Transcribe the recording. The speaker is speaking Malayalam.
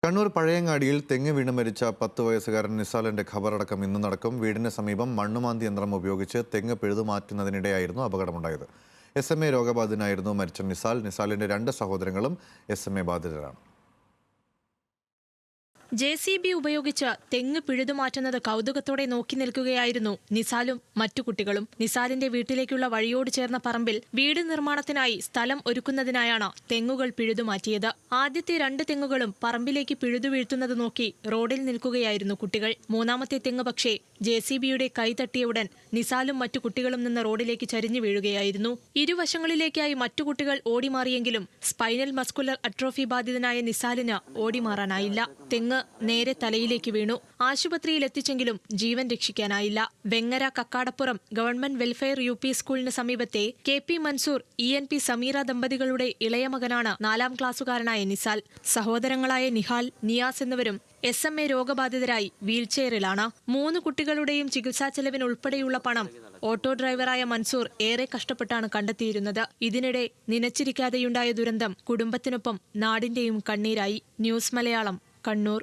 കണ്ണൂർ പഴയങ്ങാടിയിൽ തെങ്ങ് വീണ് മരിച്ച 10 വയസ്സുകാരൻ നിസാലിന്റെ ഖബറടക്കം ഇന്ന് നടക്കും. വീടിന് സമീപം മണ്ണുമാന്തി യന്ത്രം ഉപയോഗിച്ച് തെങ്ങ് പിഴുതുമാറ്റുന്നതിനിടെയായിരുന്നു അപകടമുണ്ടായത്. SMA രോഗബാധിതനായിരുന്നു മരിച്ച നിസാലിന്റെ 2 സഹോദരങ്ങളും SMA ബാധിതരാണ്. JCB ഉപയോഗിച്ച് തെങ്ങ് പിഴുതുമാറ്റുന്നത് കൗതുകത്തോടെ നോക്കി നിൽക്കുകയായിരുന്നു നിസാലും മറ്റു കുട്ടികളും. നിസാലിന്റെ വീട്ടിലേക്കുള്ള വഴിയോട് ചേർന്ന പറമ്പിൽ വീട് നിർമ്മാണത്തിനായി സ്ഥലം ഒരുക്കുന്നതിനായാണ് തെങ്ങുകൾ പിഴുതുമാറ്റിയത്. ആദ്യത്തെ 2 തെങ്ങുകളും പറമ്പിലേക്ക് പിഴുതു വീഴ്ത്തുന്നത് നോക്കി റോഡിൽ നിൽക്കുകയായിരുന്നു കുട്ടികൾ. മൂന്നാമത്തെ തെങ്ങ് പക്ഷേ JCBയുടെ കൈ തട്ടിയ ഉടൻ നിസാലും മറ്റു കുട്ടികളും നിന്ന് റോഡിലേക്ക് ചരിഞ്ഞു വീഴുകയായിരുന്നു. ഇരുവശങ്ങളിലേക്കായി മറ്റു കുട്ടികൾ ഓടിമാറിയെങ്കിലും സ്പൈനൽ മസ്കുലർ അട്രോഫി ബാധിതനായ നിസാലിന് ഓടിമാറാനായില്ല. തെങ്ങ് നേരെ തലയിലേക്ക് വീണു. ആശുപത്രിയിൽ എത്തിച്ചെങ്കിലും ജീവൻ രക്ഷിക്കാനായില്ല. വെങ്ങര കക്കാടപ്പുറം ഗവൺമെന്റ് വെൽഫെയർ UP സ്കൂളിന് സമീപത്തെ KP മൻസൂർ ENP സമീറ ദമ്പതികളുടെ ഇളയ മകനാണ് 4ാം ക്ലാസ്സുകാരനായ നിസാൽ. സഹോദരങ്ങളായ നിഹാൽ, നിയാസ് എന്നിവരും SMA രോഗബാധിതരായി വീൽചെയറിലാണ്. 3 കുട്ടികളുടെയും ചികിത്സാ ചെലവിന് ഉൾപ്പെടെയുള്ള പണം ഓട്ടോ ഡ്രൈവറായ മൻസൂർ ഏറെ കഷ്ടപ്പെട്ടാണ് കണ്ടെത്തിയിരുന്നത്. ഇതിനിടെ നനച്ചിരിക്കാതെയുണ്ടായ ദുരന്തം കുടുംബത്തിനൊപ്പം നാടിന്റെയും കണ്ണീരായി. ന്യൂസ് മലയാളം, കണ്ണൂർ.